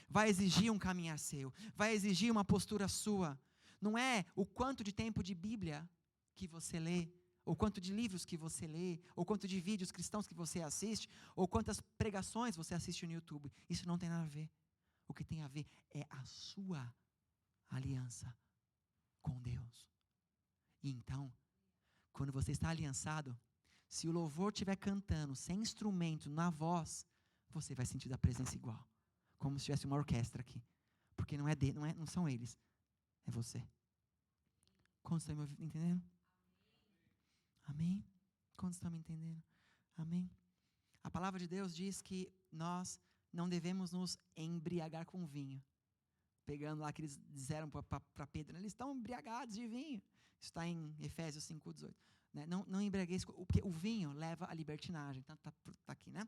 vai exigir um caminhar seu, vai exigir uma postura sua. Não é o quanto de tempo de Bíblia que você lê, ou quanto de livros que você lê, ou quanto de vídeos cristãos que você assiste, ou quantas pregações você assiste no YouTube. Isso não tem nada a ver. O que tem a ver é a sua aliança com Deus. E então, quando você está aliançado, se o louvor estiver cantando sem instrumento, na voz, você vai sentir da presença igual. Como se tivesse uma orquestra aqui. Porque não são eles. É você. Quantos estão me entendendo? Amém? Quantos estão me entendendo? Amém? A palavra de Deus diz que nós não devemos nos embriagar com vinho. Pegando lá que eles disseram para Pedro, eles estão embriagados de vinho. Isso está em Efésios 5:18. Né? Não embriagueis, porque o vinho leva à libertinagem. Tá aqui, né?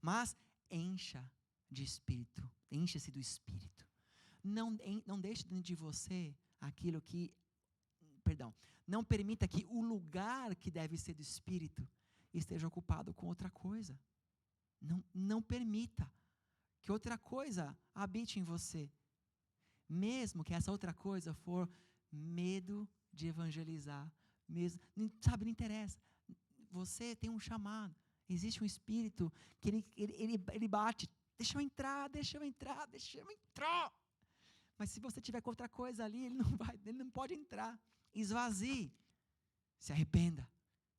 Mas encha de espírito. Encha-se do espírito. Não deixe dentro de você aquilo que... Não permita que o lugar que deve ser do espírito esteja ocupado com outra coisa. Não permita que outra coisa habite em você. Mesmo que essa outra coisa for medo de evangelizar. Não interessa. Você tem um chamado. Existe um espírito que ele bate. Deixa eu entrar. Mas se você tiver com outra coisa ali, ele não pode entrar. Esvazie. Se arrependa.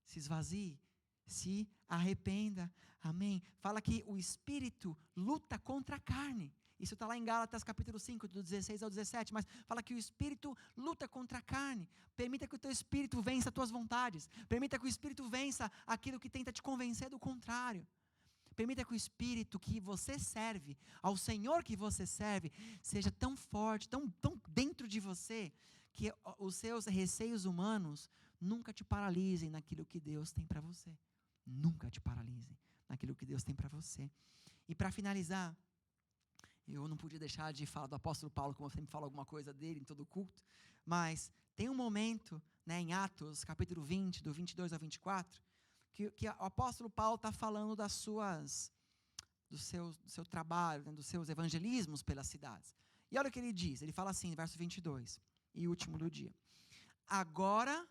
Se esvazie. Se arrependa. Amém? Fala que o espírito luta contra a carne. Isso está lá em Gálatas capítulo 5, do 16 ao 17, mas fala que o espírito luta contra a carne. Permita que o teu espírito vença as tuas vontades. Permita que o espírito vença aquilo que tenta te convencer do contrário. Permita que o espírito que você serve, ao Senhor que você serve, seja tão forte, tão dentro de você, que os seus receios humanos nunca te paralisem naquilo que Deus tem para você. Nunca te paralisem naquilo que Deus tem para você. E para finalizar, eu não podia deixar de falar do apóstolo Paulo, como eu sempre falo alguma coisa dele em todo culto, mas tem um momento, né, em Atos, capítulo 20, do 22 ao 24, que o apóstolo Paulo está falando do seu trabalho, né, dos seus evangelismos pelas cidades. E olha o que ele diz, ele fala assim, verso 22, e último do dia. Agora,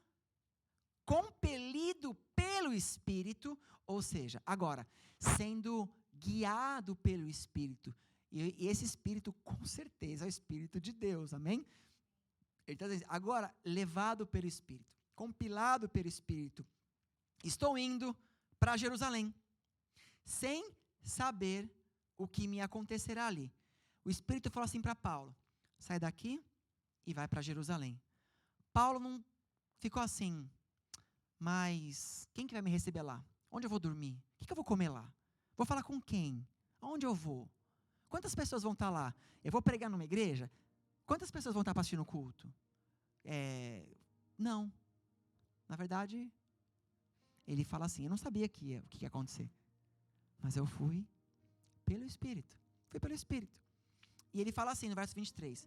compelido pelo Espírito, ou seja, agora, sendo guiado pelo Espírito, e esse Espírito, com certeza, é o Espírito de Deus, amém? Ele está dizendo, agora, levado pelo Espírito, compilado pelo Espírito, estou indo para Jerusalém, sem saber o que me acontecerá ali. O Espírito falou assim para Paulo, sai daqui e vai para Jerusalém. Paulo não ficou assim, mas quem que vai me receber lá? Onde eu vou dormir? O que eu vou comer lá? Vou falar com quem? Aonde eu vou? Quantas pessoas vão estar lá? Eu vou pregar numa igreja? Quantas pessoas vão estar assistindo o culto? Não. Na verdade, ele fala assim, eu não sabia o que ia acontecer. Mas eu fui pelo Espírito. Fui pelo Espírito. E ele fala assim no verso 23.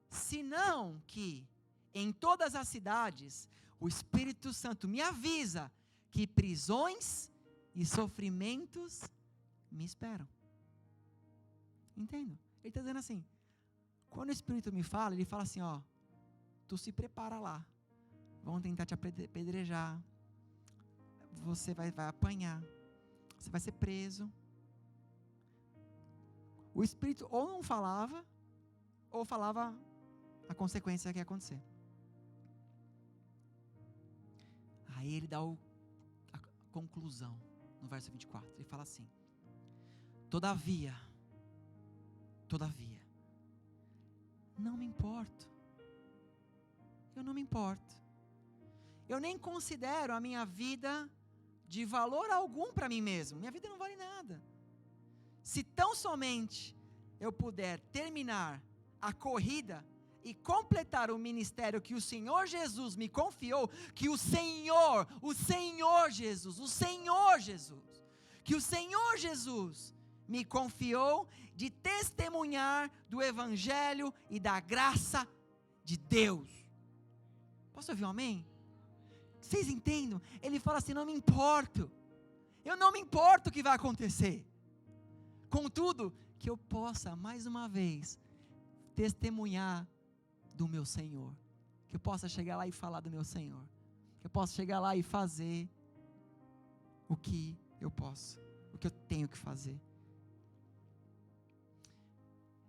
Senão que em todas as cidades o Espírito Santo me avisa que prisões e sofrimentos me esperam. Entendo? Ele está dizendo assim, quando o Espírito me fala, ele fala assim, ó, tu se prepara lá, vão tentar te apedrejar, você vai apanhar, você vai ser preso. O Espírito ou não falava, ou falava a consequência que ia acontecer. Aí ele dá a conclusão, no verso 24, ele fala assim, Todavia, não me importo. Eu não me importo. Eu nem considero a minha vida de valor algum para mim mesmo. Minha vida não vale nada. Se tão somente eu puder terminar a corrida e completar o ministério que o Senhor Jesus me confiou, que o Senhor Jesus me confiou de testemunhar do Evangelho e da graça de Deus. Posso ouvir um amém? Vocês entendem? Ele fala assim, não me importo. Eu não me importo o que vai acontecer. Contudo, que eu possa, mais uma vez, testemunhar do meu Senhor. Que eu possa chegar lá e falar do meu Senhor. Que eu possa chegar lá e fazer o que eu posso. O que eu tenho que fazer.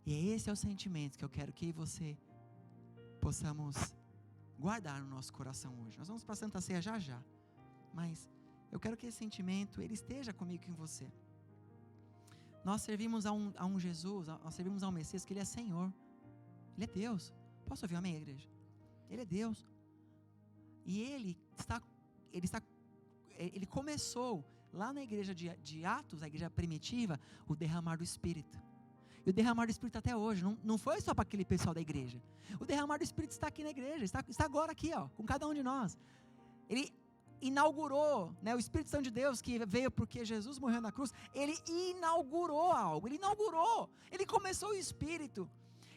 E esse é o sentimento que eu quero que eu e você possamos guardar no nosso coração hoje. Nós vamos para a Santa Ceia já. Mas eu quero que esse sentimento, ele esteja comigo e com você. Nós servimos a um Jesus, nós servimos a um Messias que Ele é Senhor. Ele é Deus. Posso ouvir amém, igreja? Ele é Deus. E Ele começou lá na igreja de Atos, a igreja primitiva, o derramar do Espírito. E o derramar do Espírito até hoje, não foi só para aquele pessoal da igreja. O derramar do Espírito está aqui na igreja, está agora aqui, ó, com cada um de nós. Ele inaugurou, né, o Espírito Santo de Deus, que veio porque Jesus morreu na cruz, Ele inaugurou algo, Ele começou o Espírito.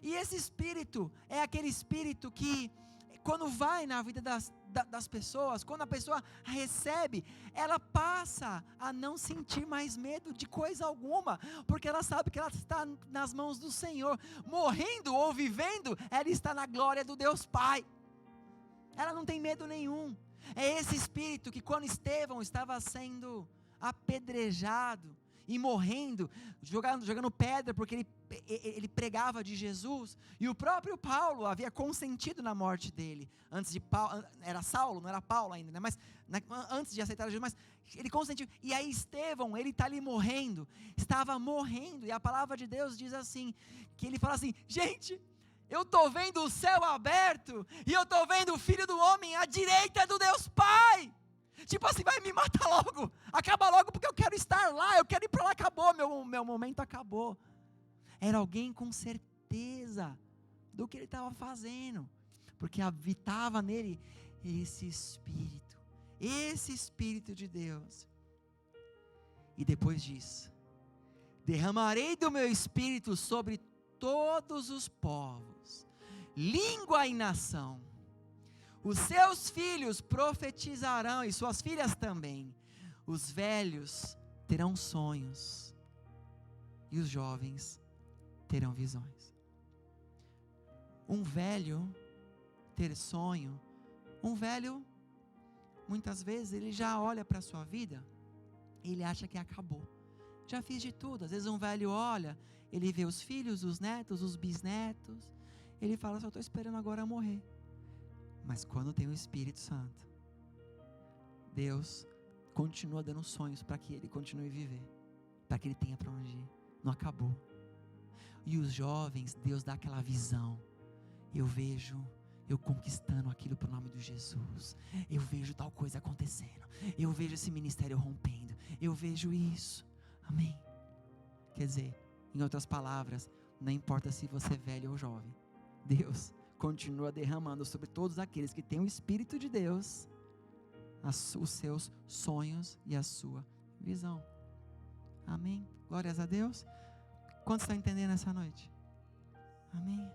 E esse Espírito é aquele Espírito que, quando vai na vida das pessoas, quando a pessoa recebe, ela passa a não sentir mais medo de coisa alguma, porque ela sabe que ela está nas mãos do Senhor, morrendo ou vivendo, ela está na glória do Deus Pai, ela não tem medo nenhum. É esse Espírito que, quando Estevão estava sendo apedrejado e morrendo, jogando pedra, porque ele pregava de Jesus, e o próprio Paulo havia consentido na morte dele, antes de Paulo, era Saulo, não era Paulo ainda, né? Mas antes de aceitar Jesus, mas ele consentiu, e aí Estevão, ele está ali morrendo, estava morrendo, e a palavra de Deus diz assim, que ele fala assim, gente, eu estou vendo o céu aberto, e eu estou vendo o Filho do Homem à direita do Deus Pai, tipo assim, vai me matar logo, acaba logo, porque eu quero estar lá, eu quero ir para lá, acabou, meu momento acabou. Era alguém com certeza do que ele estava fazendo, porque habitava nele esse Espírito de Deus. E depois diz, derramarei do meu Espírito sobre todos os povos, língua e nação, os seus filhos profetizarão, e suas filhas também, os velhos terão sonhos, e os jovens terão visões. Um velho ter sonho, um velho, muitas vezes, ele já olha para a sua vida, ele acha que acabou, já fiz de tudo. Às vezes um velho olha, ele vê os filhos, os netos, os bisnetos, ele fala, só estou esperando agora morrer. Mas quando tem o Espírito Santo, Deus continua dando sonhos para que ele continue a viver, para que ele tenha para onde ir, não acabou. E os jovens, Deus dá aquela visão, eu vejo eu conquistando aquilo para o nome de Jesus, eu vejo tal coisa acontecendo, eu vejo esse ministério rompendo, eu vejo isso, amém? Quer dizer, em outras palavras, não importa se você é velho ou jovem, Deus continua derramando sobre todos aqueles que têm o Espírito de Deus, os seus sonhos e a sua visão, amém? Glórias a Deus. Quantos estão entendendo essa noite? Amém?